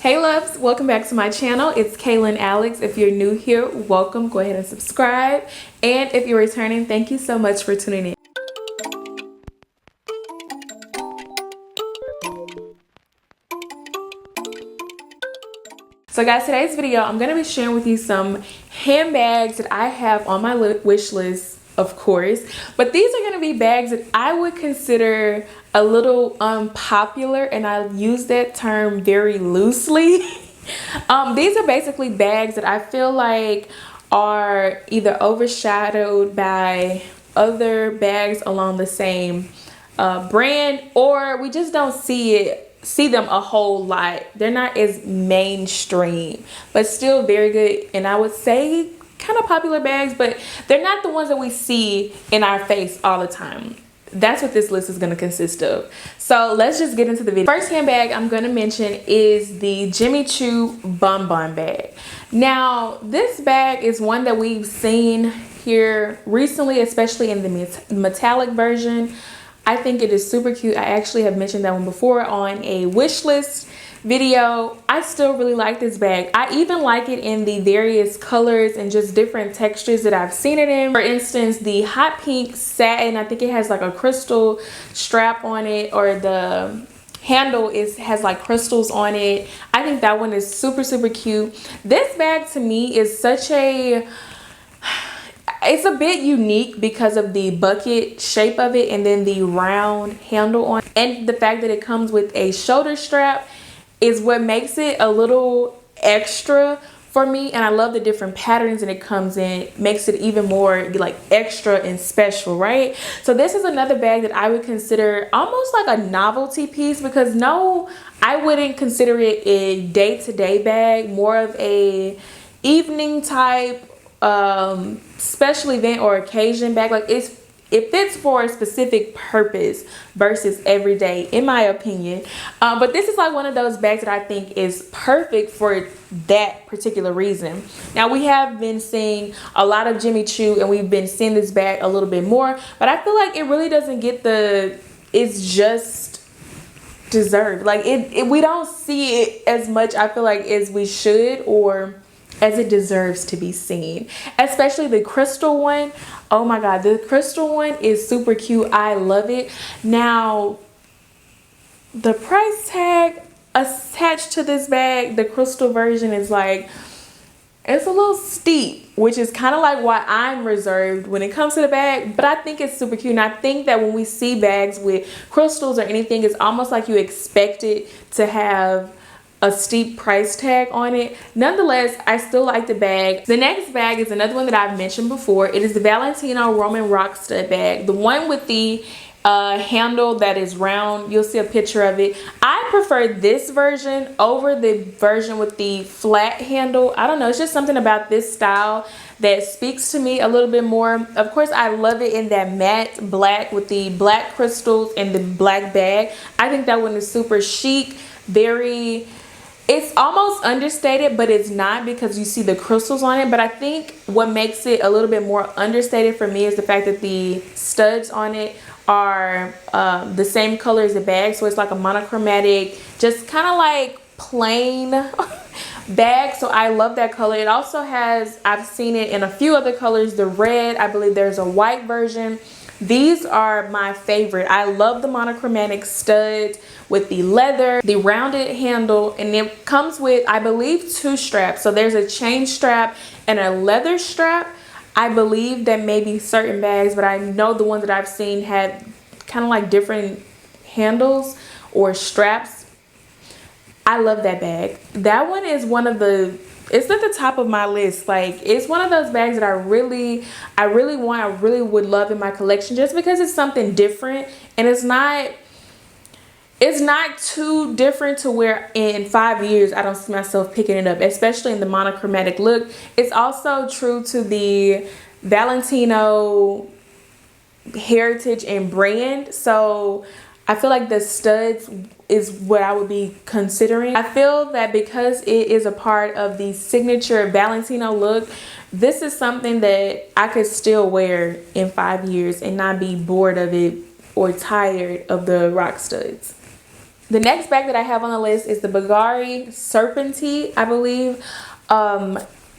Hey loves, welcome back to my channel. It's Kaylan Alex. If you're new here, welcome. Go ahead and subscribe. And if you're returning, thank you so much for tuning in. So guys, today's video, I'm going to be sharing with you some handbags that I have on my wish list, of course. But these are going to be bags that I would consider a little unpopular, and I use that term very loosely. These are basically bags that I feel like are either overshadowed by other bags along the same brand, or we just don't see them a whole lot. They're not as mainstream, but still very good, and I would say kind of popular bags, but they're not the ones that we see in our face all the time. That's what this list is going to consist of. So let's just get into the video. First handbag I'm going to mention is the Jimmy Choo Bonbon bag. Now this bag is one that we've seen here recently, especially in the metallic version. I think it is super cute. I actually have mentioned that one before on a wish list video. I still really like this bag. I even like it in the various colors and just different textures that I've seen it in. For instance, the hot pink satin, I think it has like a crystal strap on it, or the handle has like crystals on it. I think that one is super cute. This bag to me is it's a bit unique because of the bucket shape of it, and then the round handle on it, and the fact that it comes with a shoulder strap is what makes it a little extra for me. And I love the different patterns that it comes in. It makes it even more like extra and special, right? So this is another bag that I would consider almost like a novelty piece, because no, I wouldn't consider it a day-to-day bag, more of a evening type special event or occasion bag. Like it fits for a specific purpose versus everyday, in my opinion. But this is like one of those bags that I think is perfect for that particular reason. Now we have been seeing a lot of Jimmy Choo, and we've been seeing this bag a little bit more, but I feel like it really doesn't get it's just deserved. Like we don't see it as much, I feel like, as we should, or as it deserves to be seen. Especially the crystal one. Oh my god, the crystal one is super cute. I love it. Now the price tag attached to this bag, the crystal version, is like, it's a little steep, which is kind of like why I'm reserved when it comes to the bag. But I think it's super cute, and I think that when we see bags with crystals or anything, it's almost like you expect it to have a steep price tag on it. Nonetheless, I still like the bag. The next bag is another one that I've mentioned before. It is the Valentino Rockstud bag, the one with the handle that is round. You'll see a picture of it. I prefer this version over the version with the flat handle. I don't know, it's just something about this style that speaks to me a little bit more. Of course, I love it in that matte black with the black crystals and the black bag. I think that one is super chic, it's almost understated, but it's not, because you see the crystals on it. But I think what makes it a little bit more understated for me is the fact that the studs on it are the same color as the bag. So it's like a monochromatic, just kind of like plain bag. So I love that color. It also has, I've seen it in a few other colors, the red, I believe there's a white version. These are my favorite. I love the monochromatic studs with the leather, the rounded handle, and it comes with, I believe, 2 straps. So there's a chain strap and a leather strap. I believe that maybe certain bags, but I know the ones that I've seen had kind of like different handles or straps. I love that bag. That one is one of the, it's at the top of my list. Like, it's one of those bags that I really want, I really would love in my collection, just because it's something different, and it's not too different to where in 5 years I don't see myself picking it up, especially in the monochromatic look. It's also true to the Valentino heritage and brand. So I feel like the studs is what I would be considering. I feel that because it is a part of the signature Valentino look, this is something that I could still wear in 5 years and not be bored of it or tired of the rock studs. The next bag that I have on the list is the Bvlgari Serpentine, I believe.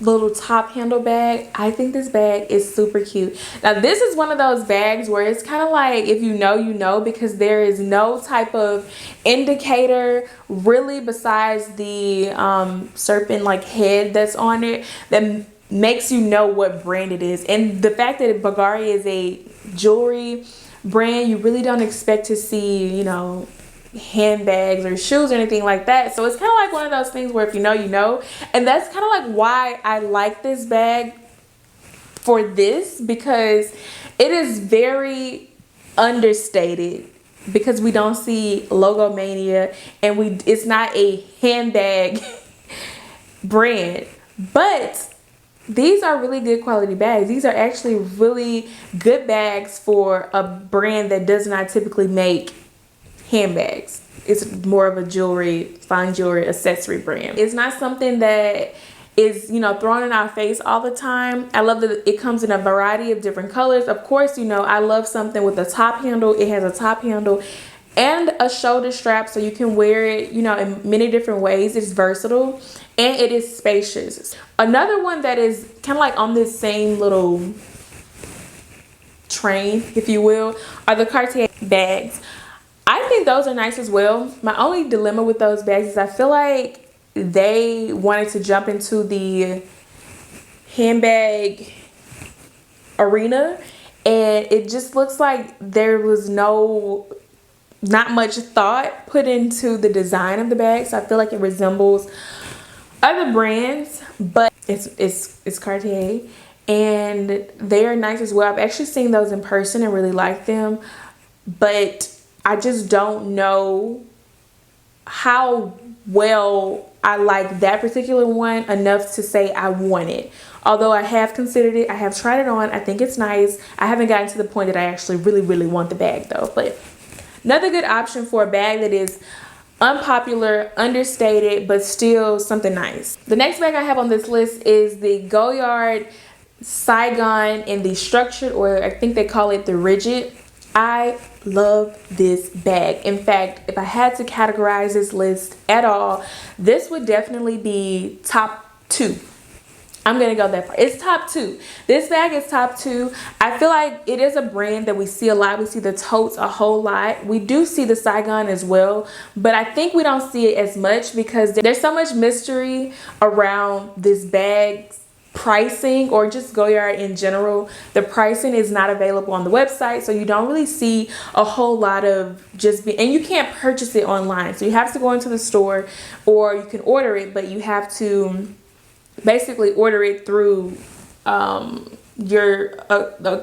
Little top handle bag. I think this bag is super cute. Now this is one of those bags where it's kind of like, if you know, you know, because there is no type of indicator really besides the serpent like head that's on it that makes you know what brand it is. And the fact that Bvlgari is a jewelry brand, you really don't expect to see, you know, handbags or shoes or anything like that. So it's kind of like one of those things where if you know, you know. And that's kind of like why I like this bag for this, because it is very understated, because we don't see logo mania and it's not a handbag brand. But these are really good quality bags. These are actually really good bags for a brand that does not typically make handbags. It's more of a jewelry, fine jewelry accessory brand. It's not something that is, you know, thrown in our face all the time. I love that it comes in a variety of different colors. Of course, you know, I love something with a top handle. It has a top handle and a shoulder strap, so you can wear it, you know, in many different ways. It's versatile and it is spacious. Another one that is kind of like on this same little train, if you will, are the Cartier bags. I think those are nice as well. My only dilemma with those bags is I feel like they wanted to jump into the handbag arena, and it just looks like there was not much thought put into the design of the bag. So I feel like it resembles other brands, but it's Cartier, and they are nice as well. I've actually seen those in person and really like them, but I just don't know how well I like that particular one enough to say I want it. Although I have considered it, I have tried it on, I think it's nice. I haven't gotten to the point that I actually really want the bag though. But another good option for a bag that is unpopular, understated, but still something nice. The next bag I have on this list is the Goyard Saigon in the structured, or I think they call it the rigid. I love this bag. In fact, if I had to categorize this list at all, this would definitely be top 2. I'm gonna go that far. It's top 2. This bag is top 2. I feel like it is a brand that we see a lot. We see the totes a whole lot. We do see the Saigon as well, but I think we don't see it as much because there's so much mystery around this bag's pricing, or just Goyard in general. The pricing is not available on the website, so you don't really see a whole lot of and you can't purchase it online, so you have to go into the store, or you can order it, but you have to basically order it through a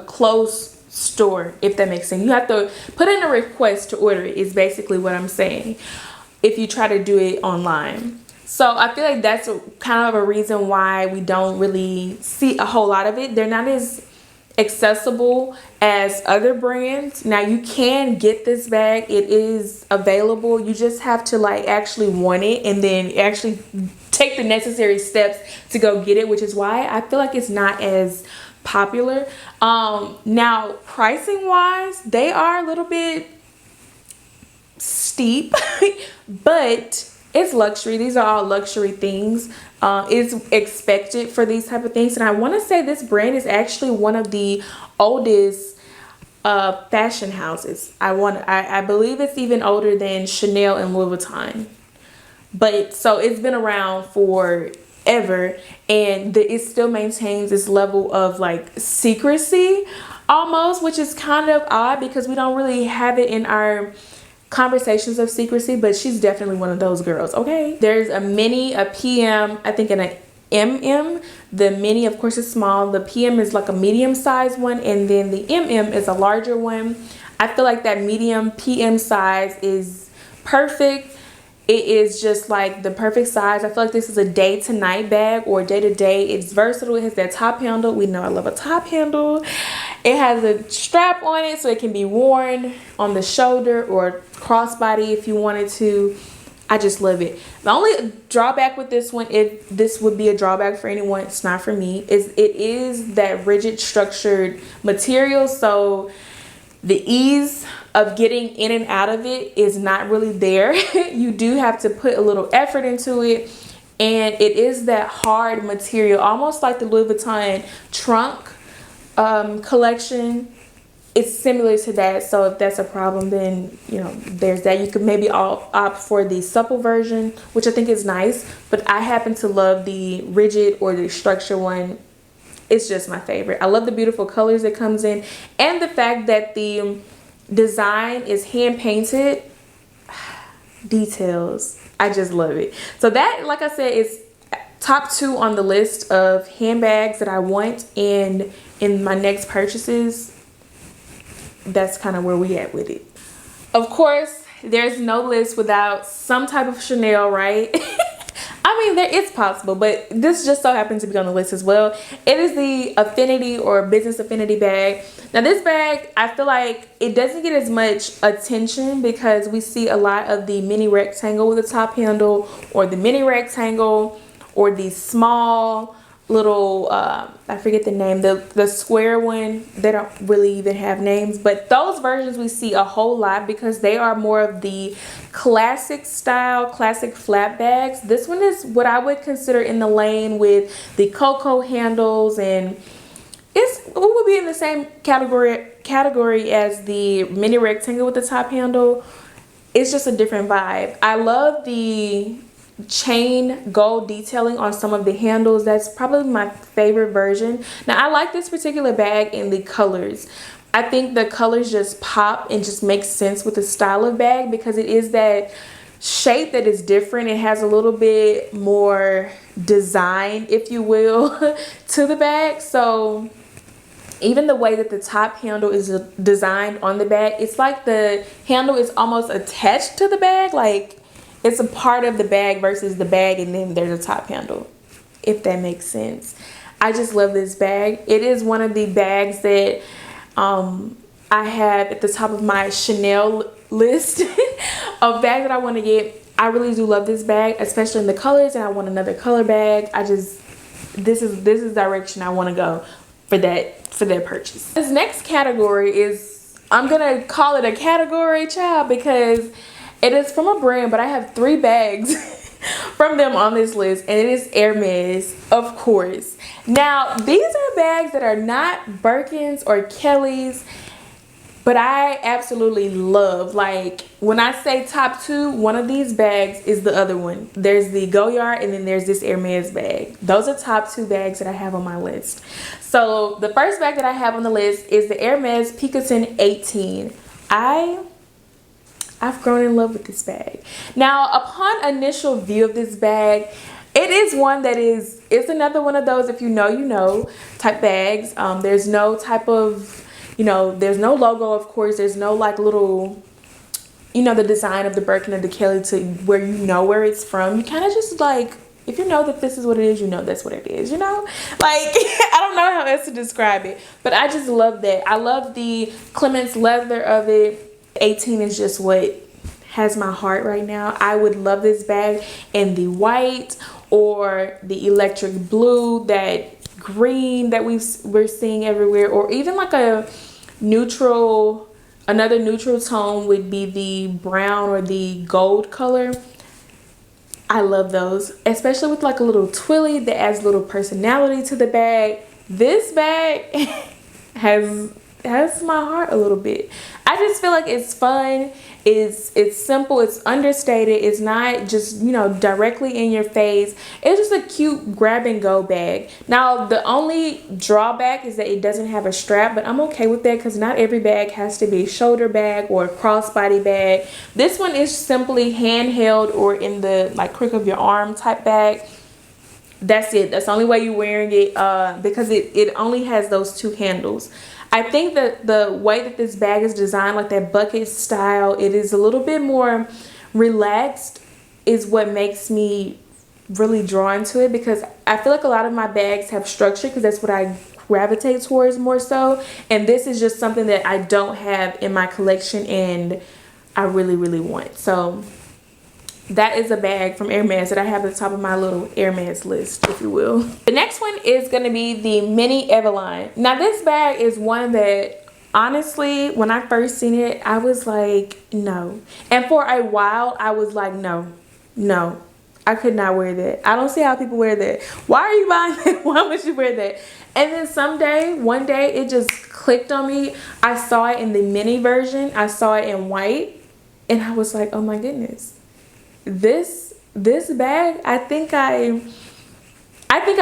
close store, if that makes sense. You have to put in a request to order it, is basically what I'm saying, if you try to do it online. So I feel like that's kind of a reason why we don't really see a whole lot of it. They're not as accessible as other brands. Now you can get this bag. It is available. You just have to like actually want it and then actually take the necessary steps to go get it, which is why I feel like it's not as popular. Now pricing wise, they are a little bit steep, but it's luxury. These are all luxury things. It's expected for these type of things. And I want to say this brand is actually one of the oldest fashion houses. I believe it's even older than Chanel and Louis Vuitton. But so it's been around forever, and it still maintains this level of like secrecy almost, which is kind of odd because we don't really have it in our conversations of secrecy, but she's definitely one of those girls. Okay, there's a mini, a PM, I think, and an MM. The mini, of course, is small. The PM is like a medium sized one, and then the MM is a larger one. I feel like that medium PM size is perfect. It is just like the perfect size. I feel like this is a day to night bag or day to day. It's versatile. It has that top handle. We know I love a top handle. It has a strap on it so it can be worn on the shoulder or crossbody if you wanted to. I just love it. The only drawback with this one, if this would be a drawback for anyone, it's not for me, is it is that rigid structured material. So the ease of getting in and out of it is not really there. You do have to put a little effort into it, and it is that hard material, almost like the Louis Vuitton trunk collection. It's similar to that. So if that's a problem, then there's that. You could maybe opt for the supple version, which I think is nice, but I happen to love the rigid or the structure one. It's just my favorite. I love the beautiful colors it comes in, and the fact that the design is hand painted. Details, I just love it. So that, like I said, is top 2 on the list of handbags that I want, and in my next purchases, that's kind of where we at with it. Of course, there's no list without some type of Chanel, right? I mean, it's possible, but this just so happens to be on the list as well. It is the Affinity or Business Affinity bag. Now this bag, I feel like it doesn't get as much attention because we see a lot of the mini rectangle with a top handle, or the mini rectangle, or the small little I forget the name, the square one. They don't really even have names, but those versions we see a whole lot because they are more of the classic style, classic flat bags. This one is what I would consider in the lane with the cocoa handles, and it would be in the same category as the mini rectangle with the top handle. It's just a different vibe. I love the chain gold detailing on some of the handles. That's probably my favorite version. Now I like this particular bag in the colors. I think the colors just pop and just make sense with the style of bag because it is that shape that is different. It has a little bit more design, if you will, to the bag. So even the way that the top handle is designed on the bag, it's like the handle is almost attached to the bag, like it's a part of the bag versus the bag and then there's a top handle, if that makes sense. I just love this bag. It is one of the bags that I have at the top of my Chanel list of bags that I want to get. I really do love this bag, especially in the colors, and I want another color bag. This is direction I want to go for that purchase. This next category is, I'm gonna call it a category, child, because it is from a brand, but I have 3 bags from them on this list, and it is Hermes, of course. Now, these are bags that are not Birkins or Kellys, but I absolutely love. Like, when I say top 2, one of these bags is the other one. There's the Goyard, and then there's this Hermes bag. Those are top 2 bags that I have on my list. So, the first bag that I have on the list is the Hermes Picotin 18. I've grown in love with this bag. Now, upon initial view of this bag, it is one that it's another one of those, if you know type bags. There's no type of, there's no logo, of course. There's no like little, the design of the Birkin or the Kelly to where where it's from. You kind of just like, if you know that this is what it is, that's what it is, Like, I don't know how else to describe it, but I just love that. I love the Clemens leather of it. 18 is just what has my heart right now. I would love this bag in the white or the electric blue, that green that we're seeing everywhere, or even like another neutral tone would be the brown or the gold color. I love those, especially with like a little twilly that adds a little personality to the bag. This bag has my heart a little bit. I just feel like it's fun, it's simple, it's understated, it's not just directly in your face. It's just a cute grab and go bag. Now the only drawback is that it doesn't have a strap, but I'm okay with that because not every bag has to be a shoulder bag or a crossbody bag. This one is simply handheld or in the like crook of your arm type bag. That's it. That's the only way you're wearing it because it only has those 2 handles. I think that the way that this bag is designed, like that bucket style, it is a little bit more relaxed, is what makes me really drawn to it, because I feel like a lot of my bags have structure because that's what I gravitate towards more so, and this is just something that I don't have in my collection and I really, really want. So that is a bag from Hermes that I have at the top of my little Hermes list, if you will. The next one is going to be the Mini Eveline. Now this bag is one that Honestly, when I first seen it, I was like, no. And for a while, I was like, no, no. I could not wear that. I don't see how people wear that. Why are you buying that? Why would you wear that? And then one day, it just clicked on me. I saw it in the mini version. I saw it in white. And I was like, oh my goodness. This bag, I think I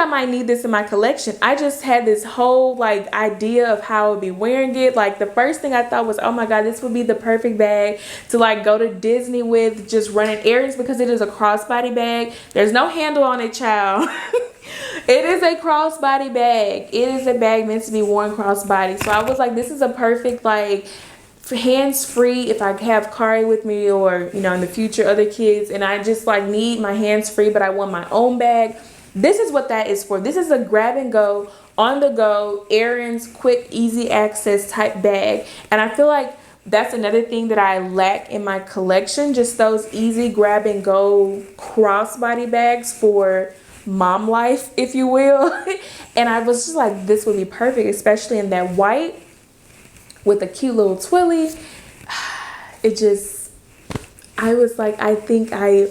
might need this in my collection. I just had this whole like idea of how I would be wearing it. Like the first thing I thought was, oh my god, this would be the perfect bag to like go to Disney with, just running errands, because it is a crossbody bag. There's no handle on it, child. It is a crossbody bag. It is a bag meant to be worn crossbody. So I was like, this is a perfect like hands-free if I have Kari with me, or you know, in the future other kids, and I just like need my hands-free but I want my own bag. This is what that is for. This is a grab and go, on the go, errands, quick, easy access type bag. And I feel like that's another thing that I lack in my collection, just those easy grab and go crossbody bags for mom life, if you will. And I was just like, this would be perfect, especially in that white with a cute little twilly. It just, I was like, I think I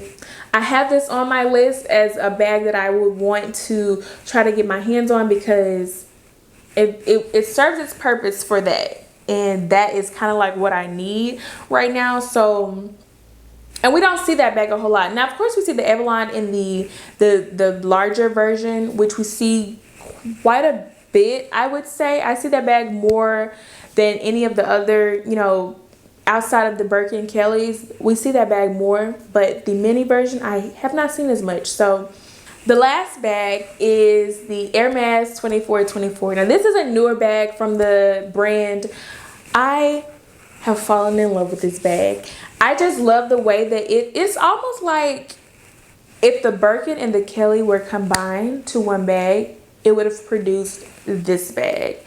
have this on my list as a bag that I would want to try to get my hands on, because it serves its purpose for that. And that is kind of like what I need right now. So, and we don't see that bag a whole lot. Now, of course, we see the Avalon in the larger version, which we see quite a bit, I would say. I see that bag more than any of the other, you know, outside of the Birkin and Kelly's. We see that bag more, but the mini version I have not seen as much. So the last bag is the Hermes 2424. Now this is a newer bag from the brand. I have fallen in love with this bag. I just love the way that it's almost like if the Birkin and the Kelly were combined to one bag, it would have produced this bag.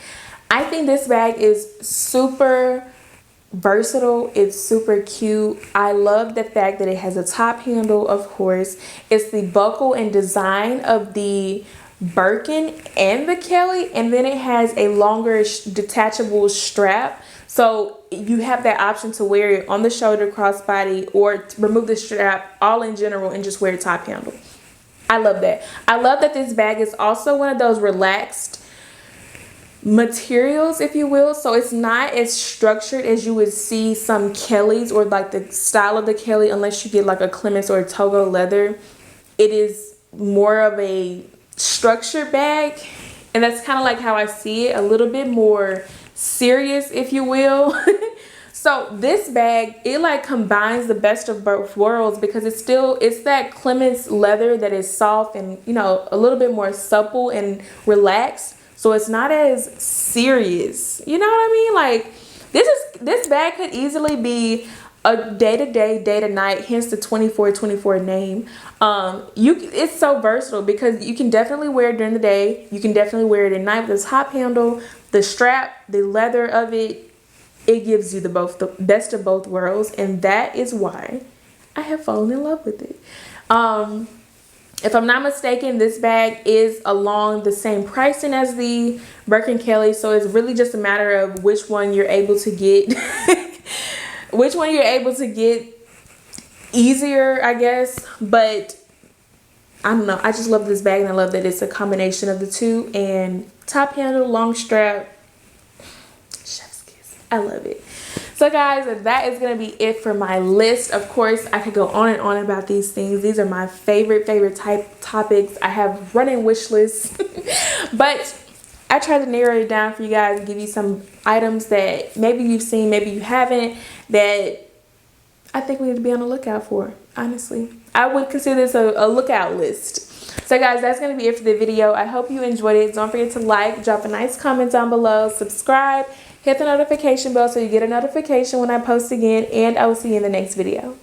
I think this bag is super versatile. It's super cute. I love the fact that it has a top handle, of course. It's the buckle and design of the Birkin and the Kelly, and then it has a longer detachable strap, so you have that option to wear it on the shoulder, crossbody, or to remove the strap all in general and just wear a top handle. I love that. I love that this bag is also one of those relaxed materials, if you will, so it's not as structured as you would see some Kellys, or like the style of the Kelly, unless you get like a Clemens or a Togo leather. It is more of a structured bag, and that's kind of like how I see it, a little bit more serious, if you will. So this bag, it like combines the best of both worlds, because it's that Clemens leather that is soft and, you know, a little bit more supple and relaxed. So it's not as serious. You know what I mean? Like this bag could easily be a day-to-day, day-to-night, hence the 2424 name. It's so versatile, because you can definitely wear it during the day. You can definitely wear it at night with this top handle, the strap, the leather of it. It gives you the best of both worlds, and that is why I have fallen in love with it. If I'm not mistaken, this bag is along the same pricing as the Birkin Kelly, so it's really just a matter of which one you're able to get. Which one you're able to get easier, I guess. But I don't know, I just love this bag, and I love that it's a combination of the two, and top handle, long strap, chef's kiss. I love it. So guys, that is going to be it for my list. Of course, I could go on and on about these things. These are my favorite topics. I have running wish lists. But I tried to narrow it down for you guys and give you some items that maybe you've seen, maybe you haven't, that I think we need to be on the lookout for, honestly. I would consider this a lookout list. So guys, that's going to be it for the video. I hope you enjoyed it. Don't forget to like, drop a nice comment down below, subscribe, hit the notification bell so you get a notification when I post again, and I will see you in the next video.